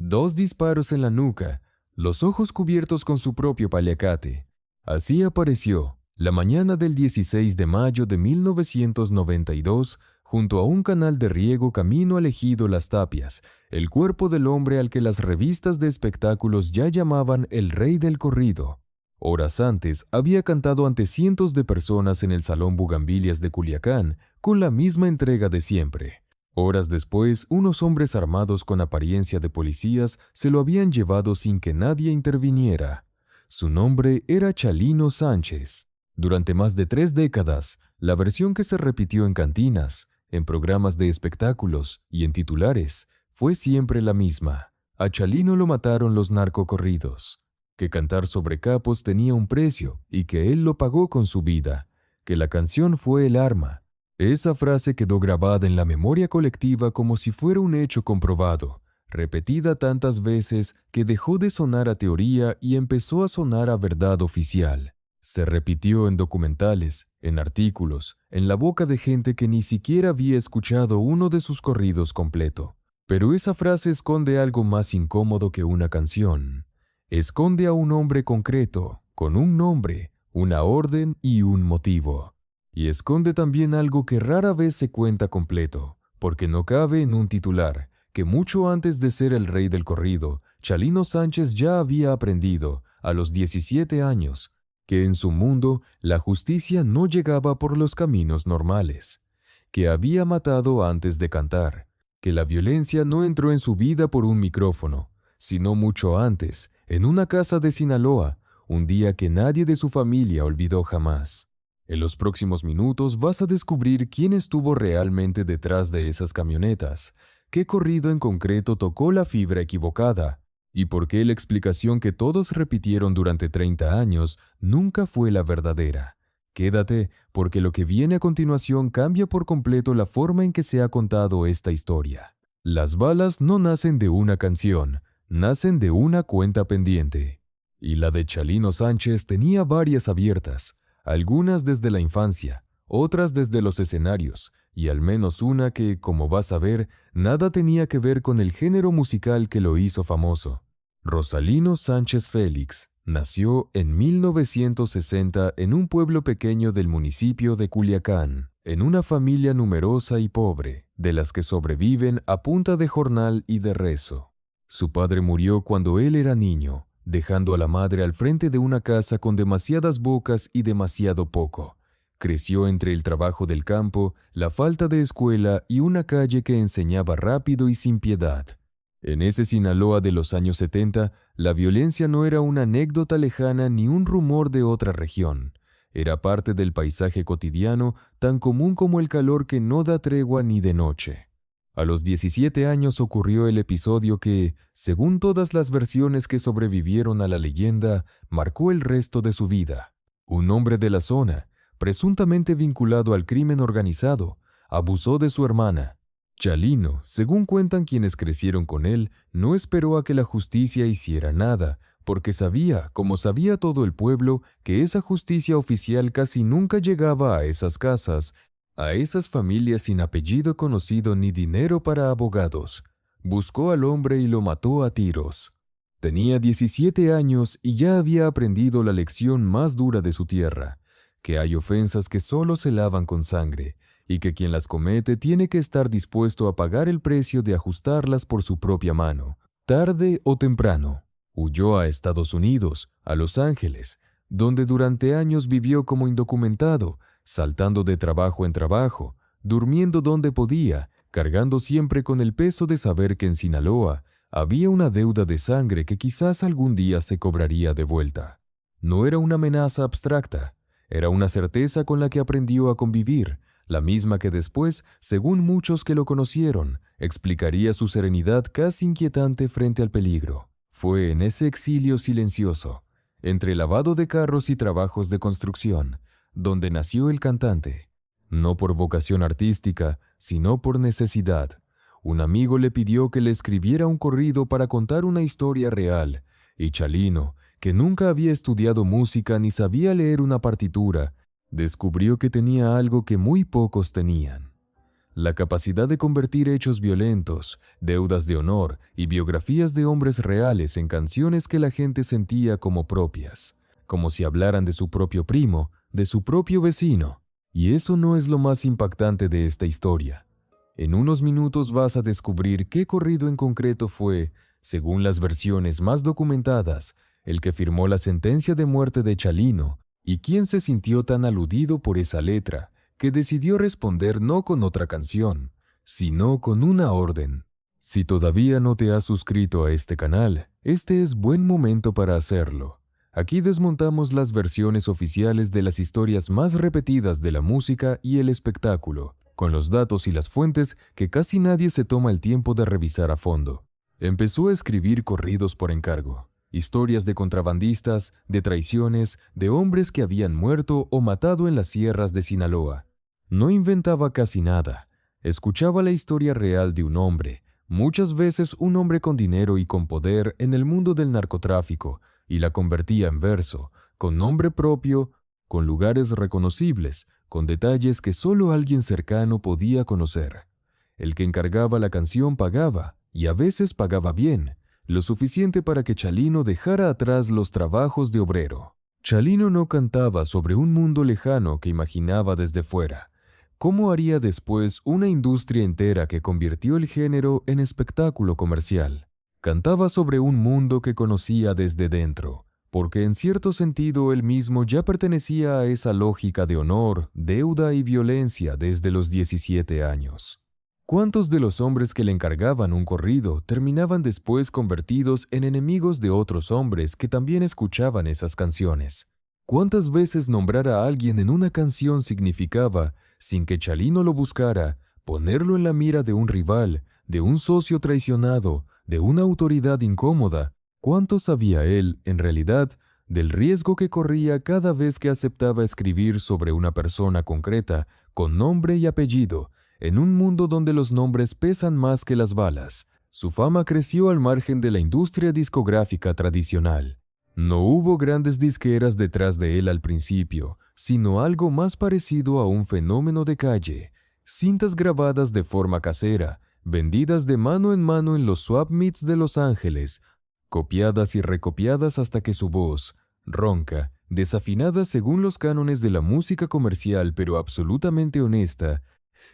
2 disparos en la nuca, los ojos cubiertos con su propio paliacate. Así apareció, la mañana del 16 de mayo de 1992, junto a un canal de riego camino al ejido Las Tapias, el cuerpo del hombre al que las revistas de espectáculos ya llamaban el rey del corrido. Horas antes había cantado ante cientos de personas en el Salón Bugambilias de Culiacán, con la misma entrega de siempre. Horas después, unos hombres armados con apariencia de policías se lo habían llevado sin que nadie interviniera. Su nombre era Chalino Sánchez. Durante más de 3 décadas, la versión que se repitió en cantinas, en programas de espectáculos y en titulares fue siempre la misma. A Chalino lo mataron los narcocorridos, que cantar sobre capos tenía un precio y que él lo pagó con su vida, que la canción fue el arma. Esa frase quedó grabada en la memoria colectiva como si fuera un hecho comprobado, repetida tantas veces que dejó de sonar a teoría y empezó a sonar a verdad oficial. Se repitió en documentales, en artículos, en la boca de gente que ni siquiera había escuchado uno de sus corridos completo. Pero esa frase esconde algo más incómodo que una canción. Esconde a un hombre concreto, con un nombre, una orden y un motivo. Y esconde también algo que rara vez se cuenta completo, porque no cabe en un titular, que mucho antes de ser el rey del corrido, Chalino Sánchez ya había aprendido, a los 17 años, que en su mundo la justicia no llegaba por los caminos normales, que había matado antes de cantar, que la violencia no entró en su vida por un micrófono, sino mucho antes, en una casa de Sinaloa, un día que nadie de su familia olvidó jamás. En los próximos minutos vas a descubrir quién estuvo realmente detrás de esas camionetas, qué corrido en concreto tocó la fibra equivocada, y por qué la explicación que todos repitieron durante 30 años nunca fue la verdadera. Quédate, porque lo que viene a continuación cambia por completo la forma en que se ha contado esta historia. Las balas no nacen de una canción, nacen de una cuenta pendiente. Y la de Chalino Sánchez tenía varias abiertas, algunas desde la infancia, otras desde los escenarios, y al menos una que, como vas a ver, nada tenía que ver con el género musical que lo hizo famoso. Rosalino Sánchez Félix nació en 1960 en un pueblo pequeño del municipio de Culiacán, en una familia numerosa y pobre, de las que sobreviven a punta de jornal y de rezo. Su padre murió cuando él era niño, dejando a la madre al frente de una casa con demasiadas bocas y demasiado poco. Creció entre el trabajo del campo, la falta de escuela y una calle que enseñaba rápido y sin piedad. En ese Sinaloa de los años 70, la violencia no era una anécdota lejana ni un rumor de otra región. Era parte del paisaje cotidiano, tan común como el calor que no da tregua ni de noche. A los 17 años ocurrió el episodio que, según todas las versiones que sobrevivieron a la leyenda, marcó el resto de su vida. Un hombre de la zona, presuntamente vinculado al crimen organizado, abusó de su hermana. Chalino, según cuentan quienes crecieron con él, no esperó a que la justicia hiciera nada, porque sabía, como sabía todo el pueblo, que esa justicia oficial casi nunca llegaba a esas casas, a esas familias sin apellido conocido ni dinero para abogados. Buscó al hombre y lo mató a tiros. Tenía 17 años y ya había aprendido la lección más dura de su tierra, que hay ofensas que solo se lavan con sangre, y que quien las comete tiene que estar dispuesto a pagar el precio de ajustarlas por su propia mano, tarde o temprano. Huyó a Estados Unidos, a Los Ángeles, donde durante años vivió como indocumentado, saltando de trabajo en trabajo, durmiendo donde podía, cargando siempre con el peso de saber que en Sinaloa había una deuda de sangre que quizás algún día se cobraría de vuelta. No era una amenaza abstracta, era una certeza con la que aprendió a convivir, la misma que después, según muchos que lo conocieron, explicaría su serenidad casi inquietante frente al peligro. Fue en ese exilio silencioso, entre lavado de carros y trabajos de construcción, donde nació el cantante. No por vocación artística, sino por necesidad. Un amigo le pidió que le escribiera un corrido para contar una historia real, y Chalino, que nunca había estudiado música ni sabía leer una partitura, descubrió que tenía algo que muy pocos tenían: la capacidad de convertir hechos violentos, deudas de honor y biografías de hombres reales en canciones que la gente sentía como propias, como si hablaran de su propio primo, de su propio vecino. Y eso no es lo más impactante de esta historia. En unos minutos vas a descubrir qué corrido en concreto fue, según las versiones más documentadas, el que firmó la sentencia de muerte de Chalino, y quién se sintió tan aludido por esa letra, que decidió responder no con otra canción, sino con una orden. Si todavía no te has suscrito a este canal, este es buen momento para hacerlo. Aquí desmontamos las versiones oficiales de las historias más repetidas de la música y el espectáculo, con los datos y las fuentes que casi nadie se toma el tiempo de revisar a fondo. Empezó a escribir corridos por encargo, historias de contrabandistas, de traiciones, de hombres que habían muerto o matado en las sierras de Sinaloa. No inventaba casi nada, escuchaba la historia real de un hombre, muchas veces un hombre con dinero y con poder en el mundo del narcotráfico, y la convertía en verso, con nombre propio, con lugares reconocibles, con detalles que solo alguien cercano podía conocer. El que encargaba la canción pagaba, y a veces pagaba bien, lo suficiente para que Chalino dejara atrás los trabajos de obrero. Chalino no cantaba sobre un mundo lejano que imaginaba desde fuera. ¿Cómo haría después una industria entera que convirtió el género en espectáculo comercial? Cantaba sobre un mundo que conocía desde dentro, porque en cierto sentido él mismo ya pertenecía a esa lógica de honor, deuda y violencia desde los 17 años. ¿Cuántos de los hombres que le encargaban un corrido terminaban después convertidos en enemigos de otros hombres que también escuchaban esas canciones? ¿Cuántas veces nombrar a alguien en una canción significaba, sin que Chalino lo buscara, ponerlo en la mira de un rival, de un socio traicionado, de una autoridad incómoda? ¿Cuánto sabía él, en realidad, del riesgo que corría cada vez que aceptaba escribir sobre una persona concreta, con nombre y apellido, en un mundo donde los nombres pesan más que las balas? Su fama creció al margen de la industria discográfica tradicional. No hubo grandes disqueras detrás de él al principio, sino algo más parecido a un fenómeno de calle, cintas grabadas de forma casera, vendidas de mano en los swap meets de Los Ángeles, copiadas y recopiadas hasta que su voz, ronca, desafinada según los cánones de la música comercial pero absolutamente honesta,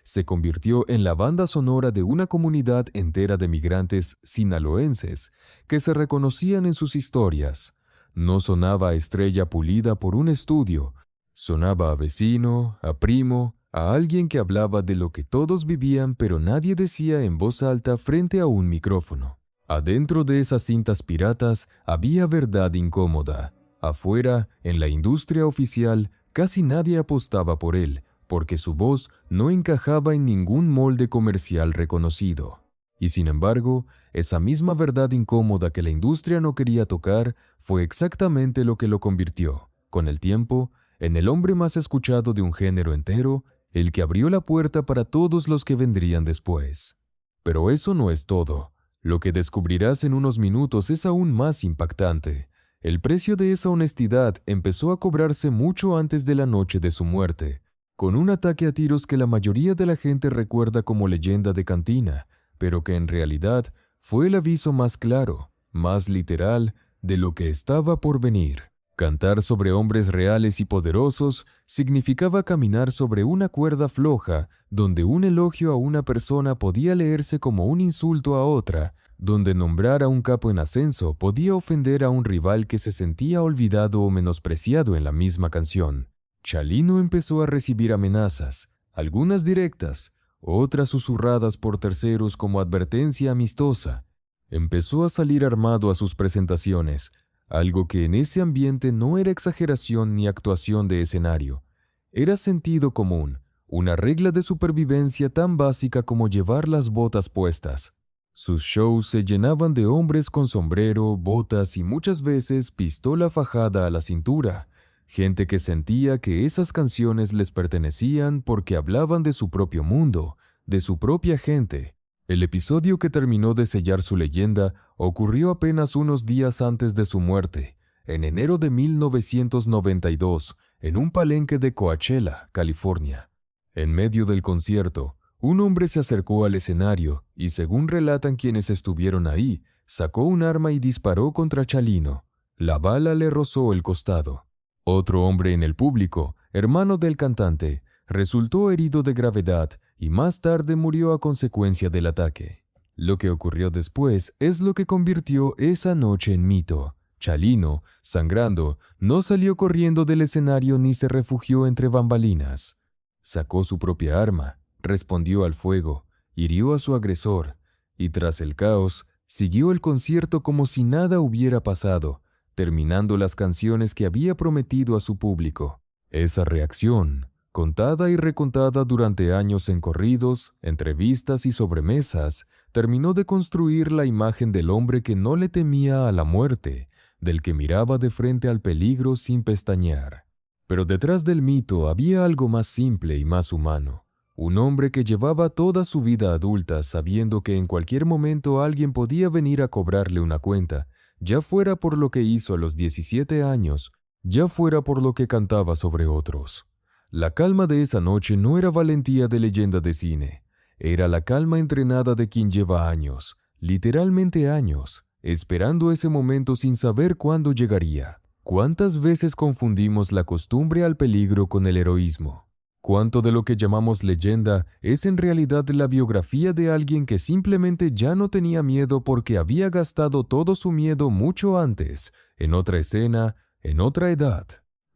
se convirtió en la banda sonora de una comunidad entera de migrantes sinaloenses que se reconocían en sus historias. No sonaba a estrella pulida por un estudio, sonaba a vecino, a primo, a alguien que hablaba de lo que todos vivían pero nadie decía en voz alta frente a un micrófono. Adentro de esas cintas piratas había verdad incómoda. Afuera, en la industria oficial, casi nadie apostaba por él, porque su voz no encajaba en ningún molde comercial reconocido. Y sin embargo, esa misma verdad incómoda que la industria no quería tocar fue exactamente lo que lo convirtió, con el tiempo, en el hombre más escuchado de un género entero, el que abrió la puerta para todos los que vendrían después. Pero eso no es todo. Lo que descubrirás en unos minutos es aún más impactante. El precio de esa honestidad empezó a cobrarse mucho antes de la noche de su muerte, con un ataque a tiros que la mayoría de la gente recuerda como leyenda de cantina, pero que en realidad fue el aviso más claro, más literal, de lo que estaba por venir. Cantar sobre hombres reales y poderosos significaba caminar sobre una cuerda floja, donde un elogio a una persona podía leerse como un insulto a otra, donde nombrar a un capo en ascenso podía ofender a un rival que se sentía olvidado o menospreciado en la misma canción. Chalino empezó a recibir amenazas, algunas directas, otras susurradas por terceros como advertencia amistosa. Empezó a salir armado a sus presentaciones, algo que en ese ambiente no era exageración ni actuación de escenario. Era sentido común, una regla de supervivencia tan básica como llevar las botas puestas. Sus shows se llenaban de hombres con sombrero, botas y muchas veces pistola fajada a la cintura, gente que sentía que esas canciones les pertenecían porque hablaban de su propio mundo, de su propia gente. El episodio que terminó de sellar su leyenda ocurrió apenas unos días antes de su muerte, en enero de 1992, en un palenque de Coachella, California. En medio del concierto, Un hombre se acercó al escenario y, según relatan quienes estuvieron ahí, sacó un arma y disparó contra Chalino. La bala le rozó el costado. Otro hombre en el público, hermano del cantante, resultó herido de gravedad y más tarde murió a consecuencia del ataque. Lo que ocurrió después es lo que convirtió esa noche en mito. Chalino, sangrando, no salió corriendo del escenario ni se refugió entre bambalinas. Sacó su propia arma, respondió al fuego, hirió a su agresor, y tras el caos, siguió el concierto como si nada hubiera pasado, terminando las canciones que había prometido a su público. Esa reacción, contada y recontada durante años en corridos, entrevistas y sobremesas, terminó de construir la imagen del hombre que no le temía a la muerte, del que miraba de frente al peligro sin pestañear. Pero detrás del mito había algo más simple y más humano. Un hombre que llevaba toda su vida adulta sabiendo que en cualquier momento alguien podía venir a cobrarle una cuenta, ya fuera por lo que hizo a los 17 años, ya fuera por lo que cantaba sobre otros. La calma de esa noche no era valentía de leyenda de cine, era la calma entrenada de quien lleva años, literalmente años, esperando ese momento sin saber cuándo llegaría. ¿Cuántas veces confundimos la costumbre al peligro con el heroísmo? ¿Cuánto de lo que llamamos leyenda es en realidad la biografía de alguien que simplemente ya no tenía miedo porque había gastado todo su miedo mucho antes, en otra escena, en otra edad?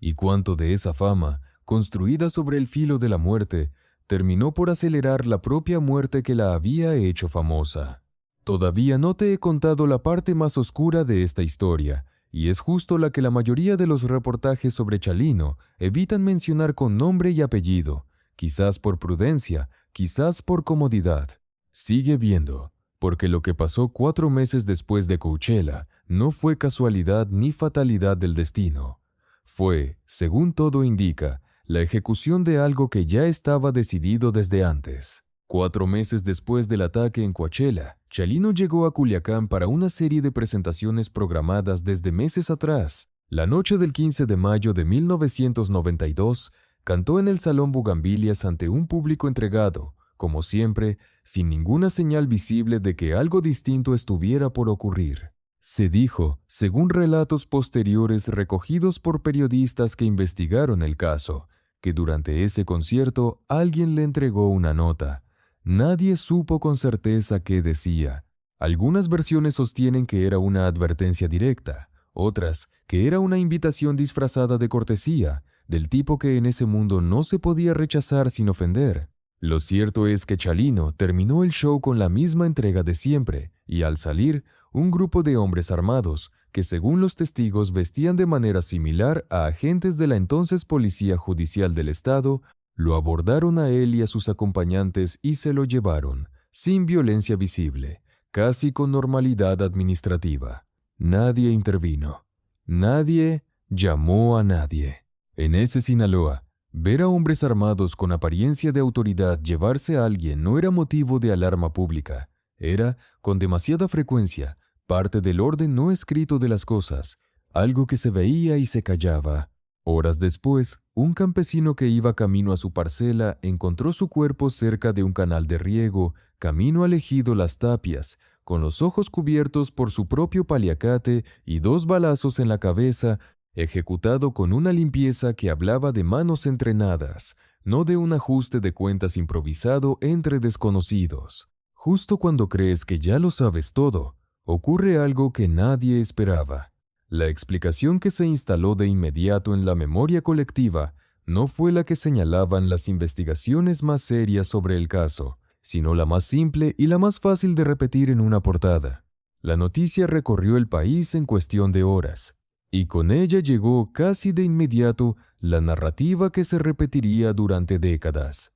¿Y cuánto de esa fama, construida sobre el filo de la muerte, terminó por acelerar la propia muerte que la había hecho famosa? Todavía no te he contado la parte más oscura de esta historia, y es justo la que la mayoría de los reportajes sobre Chalino evitan mencionar con nombre y apellido, quizás por prudencia, quizás por comodidad. Sigue viendo, porque lo que pasó 4 meses después de Coachella no fue casualidad ni fatalidad del destino. Fue, según todo indica, la ejecución de algo que ya estaba decidido desde antes. 4 meses después del ataque en Coachella, Chalino llegó a Culiacán para una serie de presentaciones programadas desde meses atrás. La noche del 15 de mayo de 1992, cantó en el Salón Bugambilias ante un público entregado, como siempre, sin ninguna señal visible de que algo distinto estuviera por ocurrir. Se dijo, según relatos posteriores recogidos por periodistas que investigaron el caso, que durante ese concierto alguien le entregó una nota. Nadie supo con certeza qué decía. Algunas versiones sostienen que era una advertencia directa, otras que era una invitación disfrazada de cortesía, del tipo que en ese mundo no se podía rechazar sin ofender. Lo cierto es que Chalino terminó el show con la misma entrega de siempre, y al salir, un grupo de hombres armados, que según los testigos vestían de manera similar a agentes de la entonces Policía Judicial del Estado, lo abordaron a él y a sus acompañantes y se lo llevaron, sin violencia visible, casi con normalidad administrativa. Nadie intervino. Nadie llamó a nadie. En ese Sinaloa, ver a hombres armados con apariencia de autoridad llevarse a alguien no era motivo de alarma pública. Era, con demasiada frecuencia, parte del orden no escrito de las cosas, algo que se veía y se callaba. Horas después, un campesino que iba camino a su parcela encontró su cuerpo cerca de un canal de riego, camino al ejido Las Tapias, con los ojos cubiertos por su propio paliacate y 2 balazos en la cabeza, ejecutado con una limpieza que hablaba de manos entrenadas, no de un ajuste de cuentas improvisado entre desconocidos. Justo cuando crees que ya lo sabes todo, ocurre algo que nadie esperaba. La explicación que se instaló de inmediato en la memoria colectiva no fue la que señalaban las investigaciones más serias sobre el caso, sino la más simple y la más fácil de repetir en una portada. La noticia recorrió el país en cuestión de horas, y con ella llegó casi de inmediato la narrativa que se repetiría durante décadas.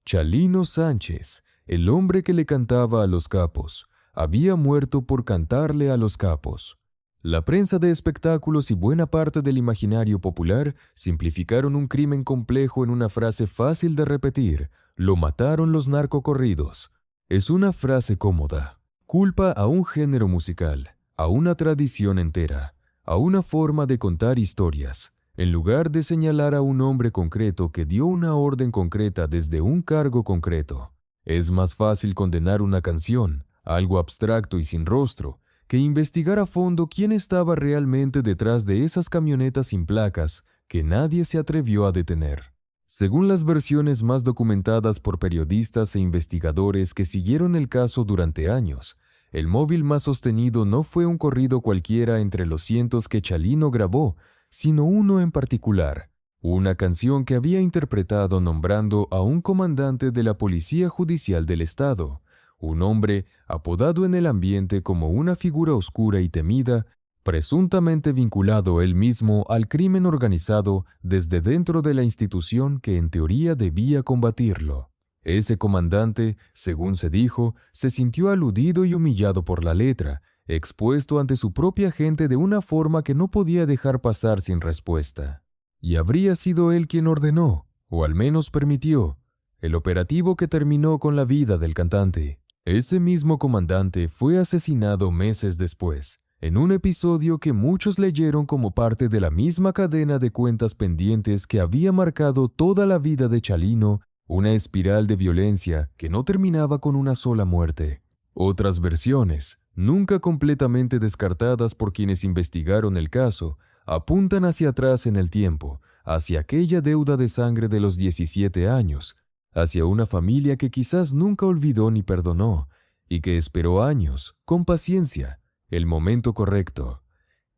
Chalino Sánchez, el hombre que le cantaba a los capos, había muerto por cantarle a los capos. La prensa de espectáculos y buena parte del imaginario popular simplificaron un crimen complejo en una frase fácil de repetir: lo mataron los narcocorridos. Es una frase cómoda. Culpa a un género musical, a una tradición entera, a una forma de contar historias, en lugar de señalar a un hombre concreto que dio una orden concreta desde un cargo concreto. Es más fácil condenar una canción, algo abstracto y sin rostro, que investigar a fondo quién estaba realmente detrás de esas camionetas sin placas que nadie se atrevió a detener. Según las versiones más documentadas por periodistas e investigadores que siguieron el caso durante años, el móvil más sostenido no fue un corrido cualquiera entre los cientos que Chalino grabó, sino uno en particular, una canción que había interpretado nombrando a un comandante de la Policía Judicial del Estado, un hombre apodado en el ambiente como una figura oscura y temida, presuntamente vinculado él mismo al crimen organizado desde dentro de la institución que en teoría debía combatirlo. Ese comandante, según se dijo, se sintió aludido y humillado por la letra, expuesto ante su propia gente de una forma que no podía dejar pasar sin respuesta. Y habría sido él quien ordenó, o al menos permitió, el operativo que terminó con la vida del cantante. Ese mismo comandante fue asesinado meses después, en un episodio que muchos leyeron como parte de la misma cadena de cuentas pendientes que había marcado toda la vida de Chalino, una espiral de violencia que no terminaba con una sola muerte. Otras versiones, nunca completamente descartadas por quienes investigaron el caso, apuntan hacia atrás en el tiempo, hacia aquella deuda de sangre de los 17 años, hacia una familia que quizás nunca olvidó ni perdonó, y que esperó años, con paciencia, el momento correcto.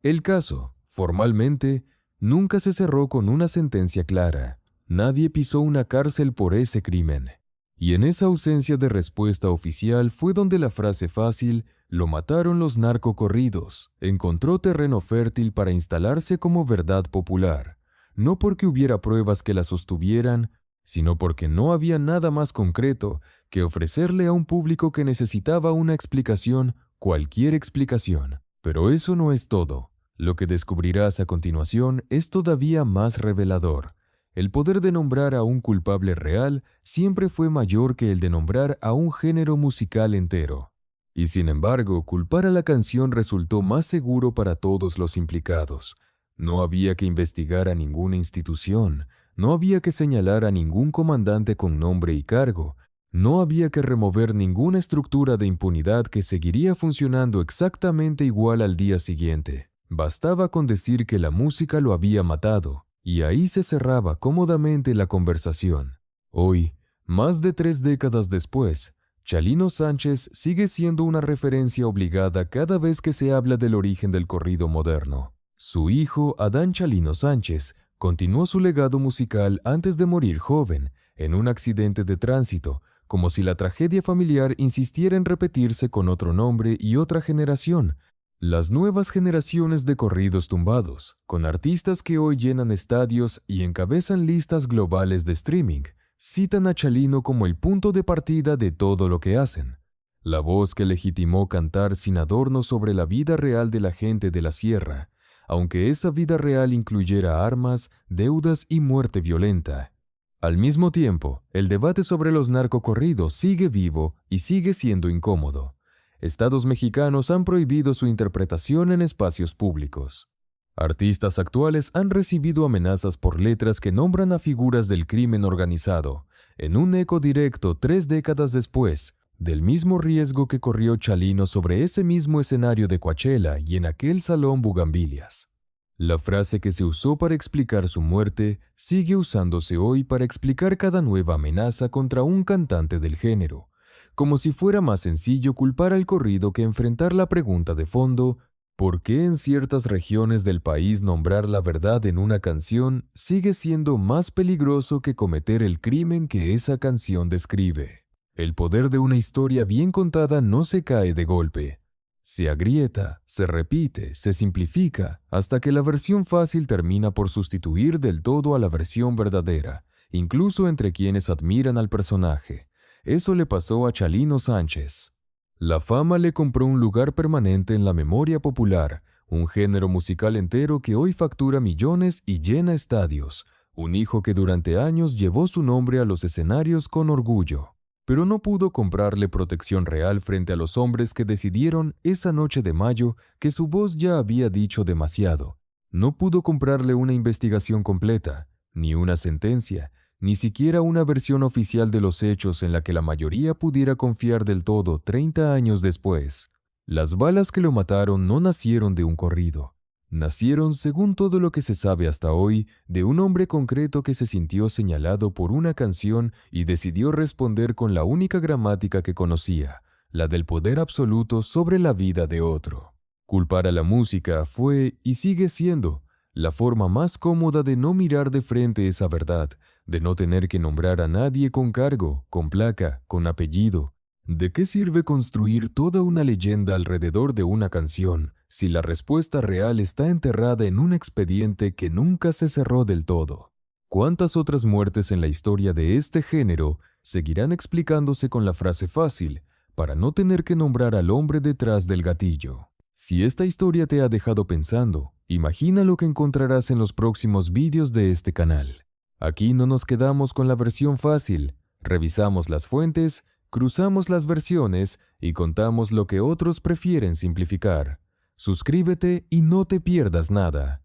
El caso, formalmente, nunca se cerró con una sentencia clara. Nadie pisó una cárcel por ese crimen. Y en esa ausencia de respuesta oficial fue donde la frase fácil, "lo mataron los narcocorridos", encontró terreno fértil para instalarse como verdad popular, no porque hubiera pruebas que la sostuvieran, sino porque no había nada más concreto que ofrecerle a un público que necesitaba una explicación, cualquier explicación. Pero eso no es todo. Lo que descubrirás a continuación es todavía más revelador. El poder de nombrar a un culpable real siempre fue mayor que el de nombrar a un género musical entero. Y sin embargo, culpar a la canción resultó más seguro para todos los implicados. No había que investigar a ninguna institución, no había que señalar a ningún comandante con nombre y cargo, no había que remover ninguna estructura de impunidad que seguiría funcionando exactamente igual al día siguiente. Bastaba con decir que la música lo había matado, y ahí se cerraba cómodamente la conversación. Hoy, más de 3 décadas después, Chalino Sánchez sigue siendo una referencia obligada cada vez que se habla del origen del corrido moderno. Su hijo, Adán Chalino Sánchez, continuó su legado musical antes de morir joven, en un accidente de tránsito, como si la tragedia familiar insistiera en repetirse con otro nombre y otra generación. Las nuevas generaciones de corridos tumbados, con artistas que hoy llenan estadios y encabezan listas globales de streaming, citan a Chalino como el punto de partida de todo lo que hacen. La voz que legitimó cantar sin adornos sobre la vida real de la gente de la sierra, aunque esa vida real incluyera armas, deudas y muerte violenta. Al mismo tiempo, el debate sobre los narcocorridos sigue vivo y sigue siendo incómodo. Estados mexicanos han prohibido su interpretación en espacios públicos. Artistas actuales han recibido amenazas por letras que nombran a figuras del crimen organizado, en un eco directo 3 décadas después, del mismo riesgo que corrió Chalino sobre ese mismo escenario de Coachella y en aquel salón Bugambilias. La frase que se usó para explicar su muerte sigue usándose hoy para explicar cada nueva amenaza contra un cantante del género, como si fuera más sencillo culpar al corrido que enfrentar la pregunta de fondo: ¿por qué en ciertas regiones del país nombrar la verdad en una canción sigue siendo más peligroso que cometer el crimen que esa canción describe? El poder de una historia bien contada no se cae de golpe. Se agrieta, se repite, se simplifica, hasta que la versión fácil termina por sustituir del todo a la versión verdadera, incluso entre quienes admiran al personaje. Eso le pasó a Chalino Sánchez. La fama le compró un lugar permanente en la memoria popular, un género musical entero que hoy factura millones y llena estadios, un hijo que durante años llevó su nombre a los escenarios con orgullo. Pero no pudo comprarle protección real frente a los hombres que decidieron esa noche de mayo que su voz ya había dicho demasiado. No pudo comprarle una investigación completa, ni una sentencia, ni siquiera una versión oficial de los hechos en la que la mayoría pudiera confiar del todo 30 años después. Las balas que lo mataron no nacieron de un corrido. Nacieron, según todo lo que se sabe hasta hoy, de un hombre concreto que se sintió señalado por una canción y decidió responder con la única gramática que conocía, la del poder absoluto sobre la vida de otro. Culpar a la música fue, y sigue siendo, la forma más cómoda de no mirar de frente esa verdad, de no tener que nombrar a nadie con cargo, con placa, con apellido. ¿De qué sirve construir toda una leyenda alrededor de una canción si la respuesta real está enterrada en un expediente que nunca se cerró del todo? ¿Cuántas otras muertes en la historia de este género seguirán explicándose con la frase fácil, para no tener que nombrar al hombre detrás del gatillo? Si esta historia te ha dejado pensando, imagina lo que encontrarás en los próximos vídeos de este canal. Aquí no nos quedamos con la versión fácil, revisamos las fuentes, cruzamos las versiones y contamos lo que otros prefieren simplificar. Suscríbete y no te pierdas nada.